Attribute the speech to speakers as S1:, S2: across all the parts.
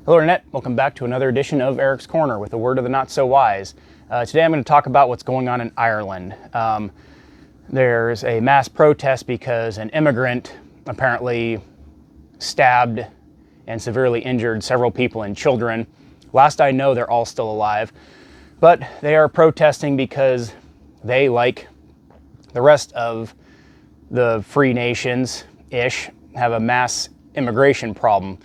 S1: Hello Internet, welcome back to another edition of Eric's Corner with a word of the not so wise. Today I'm going to talk about what's going on in Ireland. There's a mass protest because an immigrant apparently stabbed and severely injured several people and children. Last I know, they're all still alive, but they are protesting because they, like the rest of the free nations-ish, have a mass immigration problem.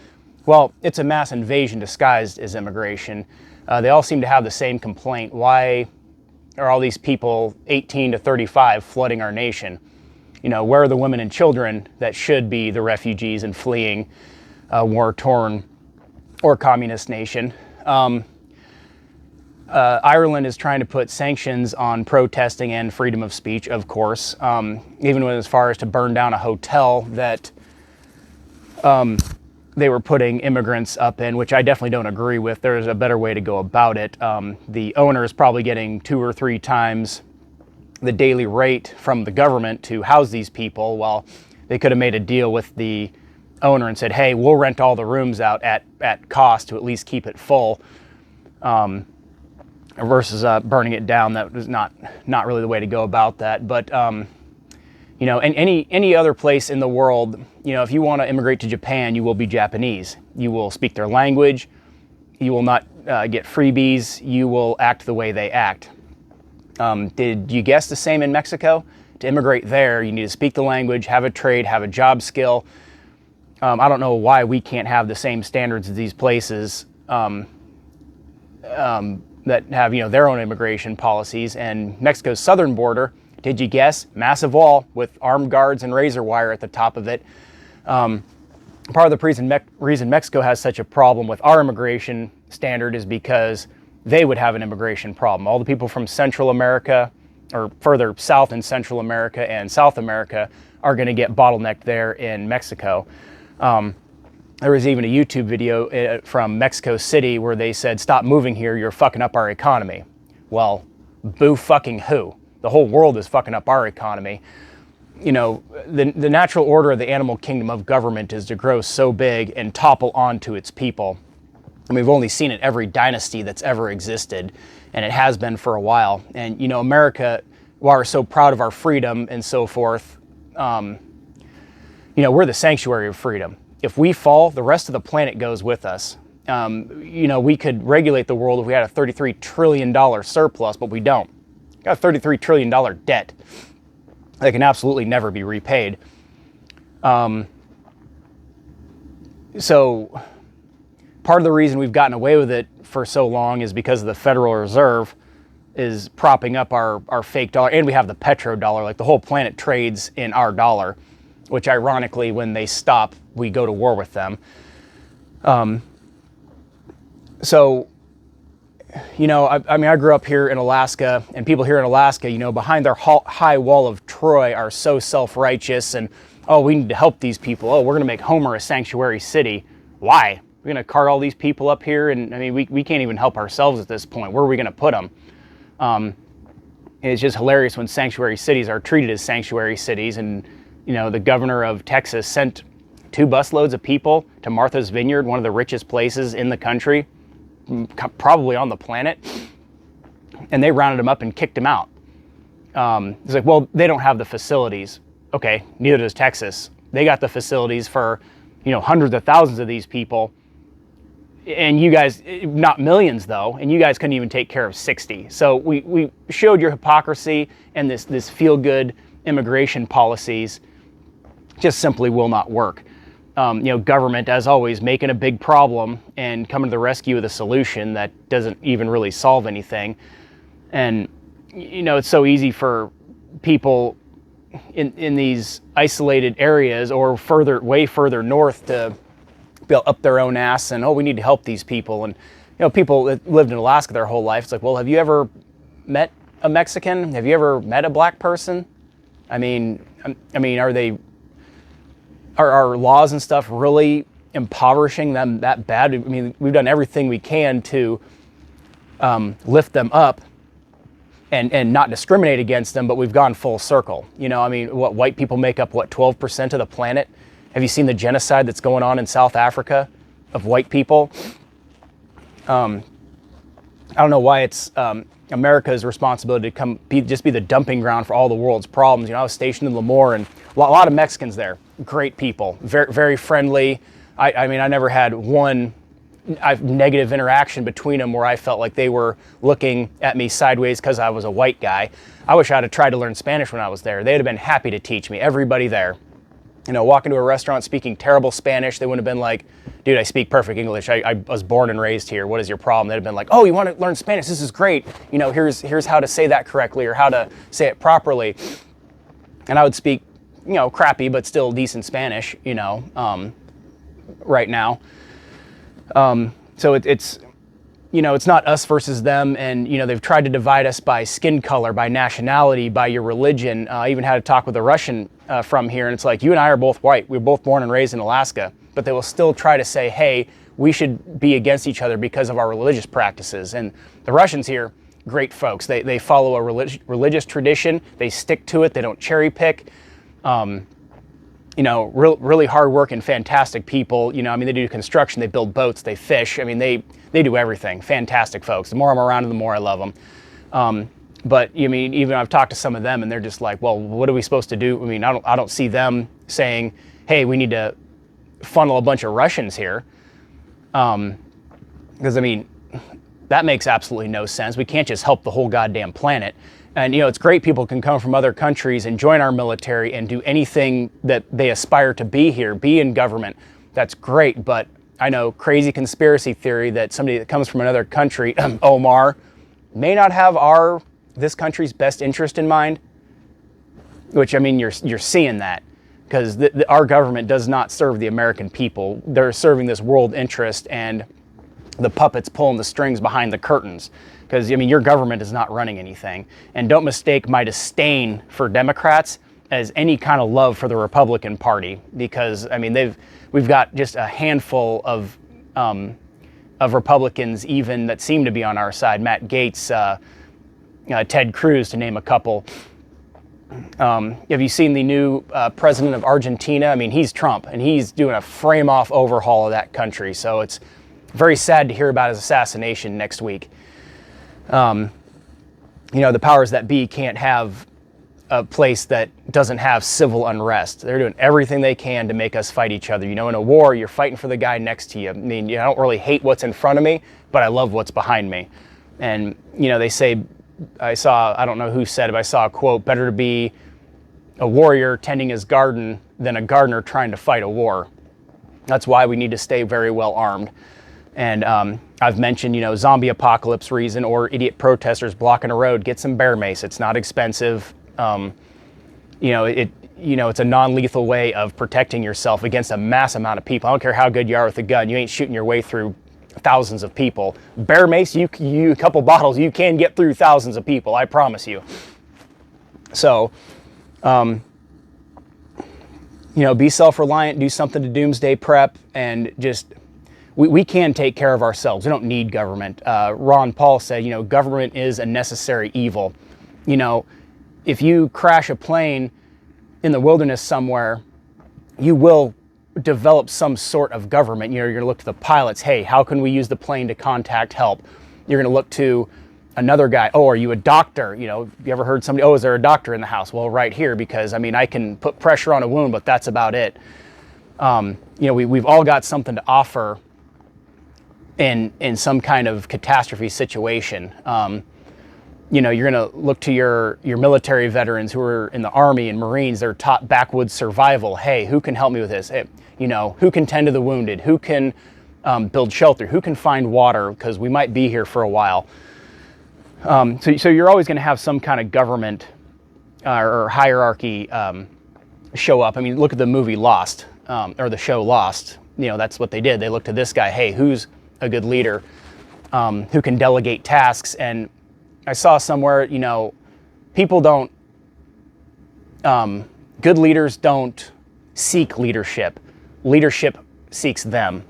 S1: Well, it's a mass invasion disguised as immigration. They all seem to have the same complaint. Why are all these people 18 to 35 flooding our nation? You know, where are the women and children that should be the refugees and fleeing a war-torn or communist nation? Ireland is trying to put sanctions on protesting and freedom of speech, of course, even went as far as to burn down a hotel that they were putting immigrants up in, which I definitely don't agree with. There's a better way to go about it. The owner is probably getting 2 or 3 times the daily rate from the government to house these people, while they could have made a deal with the owner and said, hey, we'll rent all the rooms out at cost to at least keep it full, versus burning it down. That was not really the way to go about that. But you know, and any other place in the world, you know, if you want to immigrate to Japan, you will be Japanese. You will speak their language. You will not get freebies. You will act the way they act. Did you guess the same in Mexico? To immigrate there, you need to speak the language, have a trade, have a job skill. I don't know why we can't have the same standards as these places that have, you know, their own immigration policies. And Mexico's southern border, did you guess? Massive wall with armed guards and razor wire at the top of it. Part of the reason Mexico has such a problem with our immigration standard is because they would have an immigration problem. All the people from Central America, or further south in Central America and South America, are going to get bottlenecked there in Mexico. There was even a YouTube video from Mexico City where they said, stop moving here, you're fucking up our economy. Well, boo fucking who? The whole world is fucking up our economy. You know, the natural order of the animal kingdom of government is to grow so big and topple onto its people. And we've only seen it every dynasty that's ever existed, and it has been for a while. And, you know, America, while we're so proud of our freedom and so forth, you know, we're the sanctuary of freedom. If we fall, the rest of the planet goes with us. You know, we could regulate the world if we had a $33 trillion surplus, but we don't. Got a $33 trillion debt that can absolutely never be repaid. So part of the reason we've gotten away with it for so long is because of the Federal Reserve is propping up our fake dollar, and we have the petrodollar. Like, the whole planet trades in our dollar, which ironically, when they stop, we go to war with them. So, you know, I mean, I grew up here in Alaska, and people here in Alaska, you know, behind their high wall of Troy are so self-righteous and, oh, we need to help these people. Oh, we're going to make Homer a sanctuary city. Why? We're going to cart all these people up here, and I mean, we can't even help ourselves at this point. Where are we going to put them? It's just hilarious when sanctuary cities are treated as sanctuary cities. And, you know, the governor of Texas sent 2 busloads of people to Martha's Vineyard, one of the richest places in the country, probably on the planet, and they rounded them up and kicked them out. It's like, well, they don't have the facilities. Okay, neither does Texas. They got the facilities for, you know, hundreds of thousands of these people, and you guys, not millions though, and you guys couldn't even take care of 60. So we showed your hypocrisy, and this feel-good immigration policies just simply will not work. You know, government, as always, making a big problem and coming to the rescue with a solution that doesn't even really solve anything. And, you know, it's so easy for people in these isolated areas or way further north to build up their own ass and, oh, we need to help these people. And, you know, people that lived in Alaska their whole life, it's like, well, have you ever met a Mexican? Have you ever met a black person? I mean, are our laws and stuff really impoverishing them that bad? I mean, we've done everything we can to lift them up and not discriminate against them, but we've gone full circle. You know, I mean, what, white people make up, what, 12% of the planet? Have you seen the genocide that's going on in South Africa of white people? I don't know why it's America's responsibility to just be the dumping ground for all the world's problems. I was stationed in Lemoore, and a lot of Mexicans there. Great people, very, very friendly. I mean, I never had one negative interaction between them where I felt like they were looking at me sideways because I was a white guy. I wish I'd have tried to learn Spanish when I was there. They'd have been happy to teach me, everybody there. Walk into a restaurant speaking terrible Spanish, they wouldn't have been like, dude, I speak perfect English. I was born and raised here. What is your problem? They'd have been like, oh, you want to learn Spanish? This is great. Here's how to say that correctly or how to say it properly. And I would speak, crappy, but still decent Spanish, right now. So it's not us versus them. And, they've tried to divide us by skin color, by nationality, by your religion. I even had a talk with a Russian from here, and it's like, you and I are both white. We were both born and raised in Alaska, but they will still try to say, hey, we should be against each other because of our religious practices. And the Russians here, great folks. They follow a religious tradition. They stick to it. They don't cherry pick. Really hardworking, fantastic people. They do construction, they build boats, they fish. They do everything. Fantastic folks. The more I'm around them, the more I love them. But even I've talked to some of them, and they're just like, well, what are we supposed to do? I don't see them saying, hey, we need to funnel a bunch of Russians here. Because that makes absolutely no sense. We can't just help the whole goddamn planet. And, it's great people can come from other countries and join our military and do anything that they aspire to be here, be in government. That's great. But I know crazy conspiracy theory that somebody that comes from another country, Omar, may not have this country's best interest in mind, which, you're seeing that because our government does not serve the American people. They're serving this world interest and the puppets pulling the strings behind the curtains. Because, your government is not running anything. And don't mistake my disdain for Democrats as any kind of love for the Republican Party. Because, we've got just a handful of Republicans even that seem to be on our side. Matt Gaetz, Ted Cruz, to name a couple. Have you seen the new president of Argentina? He's Trump, and he's doing a frame-off overhaul of that country. So it's very sad to hear about his assassination next week. The powers that be can't have a place that doesn't have civil unrest. They're doing everything they can to make us fight each other. In a war, you're fighting for the guy next to you. I don't really hate what's in front of me, but I love what's behind me. And, they say, I don't know who said it, but I saw a quote, better to be a warrior tending his garden than a gardener trying to fight a war. That's why we need to stay very well armed. And I've mentioned, zombie apocalypse reason or idiot protesters blocking a road. Get some bear mace. It's not expensive. It's a non-lethal way of protecting yourself against a mass amount of people. I don't care how good you are with a gun. You ain't shooting your way through thousands of people. Bear mace, you a couple bottles, you can get through thousands of people. I promise you. So, be self-reliant, do something to doomsday prep, and just... We can take care of ourselves. We don't need government. Ron Paul said, government is a necessary evil. If you crash a plane in the wilderness somewhere, you will develop some sort of government. You're going to look to the pilots. Hey, how can we use the plane to contact help? You're going to look to another guy. Oh, are you a doctor? You ever heard somebody, is there a doctor in the house? Well, right here, because, I can put pressure on a wound, but that's about it. We've all got something to offer in some kind of catastrophe situation. You're going to look to your military veterans who are in the Army and Marines. They're taught backwoods survival. Hey, who can help me with this? Hey, who can tend to the wounded? Who can build shelter? Who can find water? Because we might be here for a while. So you're always going to have some kind of government or hierarchy show up. Look at the movie Lost, or the show Lost. That's what they did. They looked to this guy. Hey, who's a good leader who can delegate tasks? And I saw somewhere, people don't, good leaders don't seek leadership. Leadership seeks them.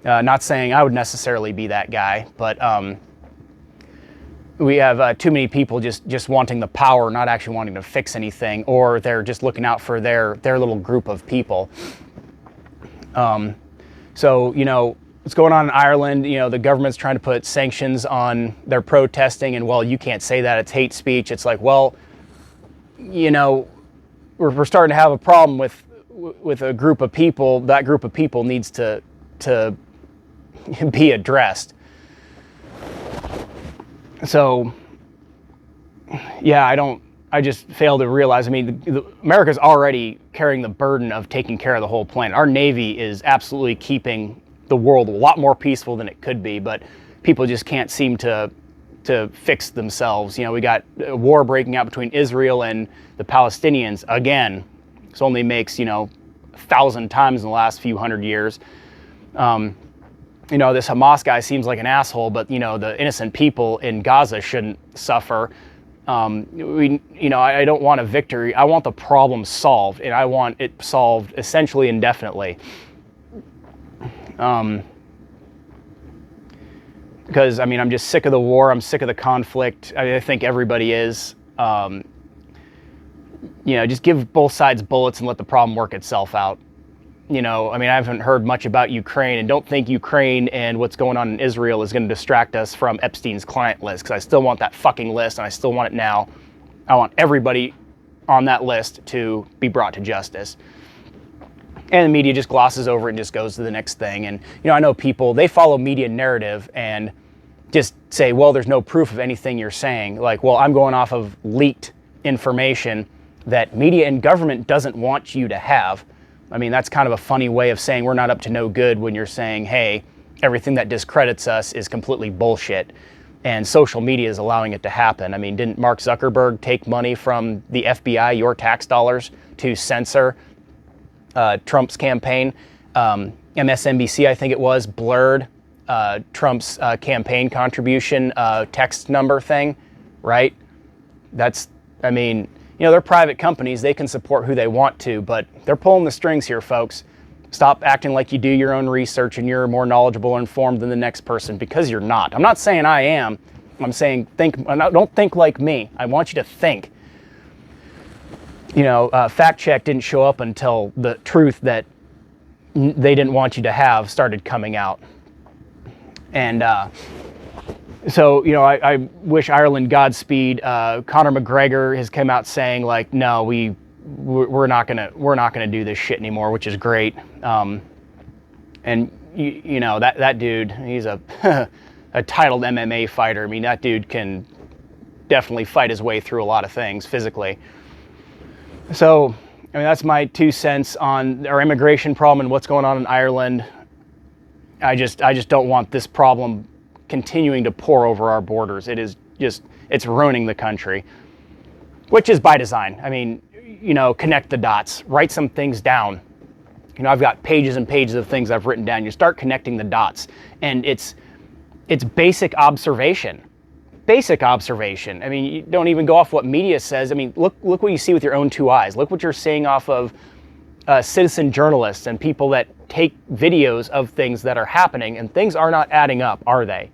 S1: Not saying I would necessarily be that guy, but we have too many people just wanting the power, not actually wanting to fix anything, or they're just looking out for their little group of people. So, what's going on in Ireland, you know, the government's trying to put sanctions on their protesting, and well, you can't say that, it's hate speech. It's like, well, you know, we're starting to have a problem with a group of people. That group of people needs to be addressed. So, yeah, I just fail to realize, I mean, America's already carrying the burden of taking care of the whole planet. Our Navy is absolutely keeping the world a lot more peaceful than it could be, but people just can't seem to fix themselves. You know, we got a war breaking out between Israel and the Palestinians again. This only makes, you know, 1,000 times in the last few hundred years. You know, this Hamas guy seems like an asshole, but, you know, the innocent people in Gaza shouldn't suffer. You know, I don't want a victory. I want the problem solved, and I want it solved essentially indefinitely. Because, I mean, I'm just sick of the war. I'm sick of the conflict. I think everybody is. You know, just give both sides bullets and let the problem work itself out. You know, I mean, I haven't heard much about Ukraine, and don't think Ukraine and what's going on in Israel is going to distract us from Epstein's client list, because I still want that fucking list, and I still want it now. I want everybody on that list to be brought to justice. And the media just glosses over it and just goes to the next thing. And, you know, I know people, they follow media narrative and just say, well, there's no proof of anything you're saying. Like, well, I'm going off of leaked information that media and government doesn't want you to have. I mean, that's kind of a funny way of saying we're not up to no good when you're saying, hey, everything that discredits us is completely bullshit. And social media is allowing it to happen. I mean, didn't Mark Zuckerberg take money from the FBI, your tax dollars, to censor Trump's campaign? MSNBC, I think it was, blurred Trump's campaign contribution text number thing, right? That's, I mean, you know, they're private companies. They can support who they want to, but they're pulling the strings here, folks. Stop acting like you do your own research and you're more knowledgeable or informed than the next person, because you're not. I'm not saying I am. I'm saying don't think like me. I want you to think. You know, fact check didn't show up until the truth that they didn't want you to have started coming out. And so, you know, I wish Ireland Godspeed. Conor McGregor has come out saying, like, no, we're not gonna do this shit anymore, which is great. And you know, that dude, he's a a titled MMA fighter. I mean, that dude can definitely fight his way through a lot of things physically. So, I mean, that's my 2 cents on our immigration problem and what's going on in Ireland. I just don't want this problem continuing to pour over our borders. It is just, it's ruining the country, which is by design. I mean, you know, connect the dots, write some things down. You know, I've got pages and pages of things I've written down. You start connecting the dots, and it's basic observation. Basic observation. I mean, you don't even go off what media says. I mean, look what you see with your own 2 eyes. Look what you're seeing off of citizen journalists and people that take videos of things that are happening, and things are not adding up, are they?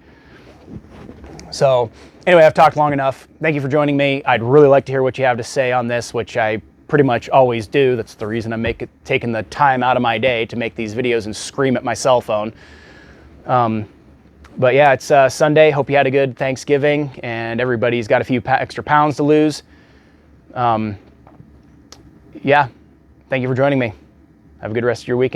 S1: So anyway, I've talked long enough. Thank you for joining me. I'd really like to hear what you have to say on this, which I pretty much always do. That's the reason I'm taking the time out of my day to make these videos and scream at my cell phone. But yeah, it's Sunday. Hope you had a good Thanksgiving and everybody's got a few extra pounds to lose. Yeah, thank you for joining me. Have a good rest of your weekend.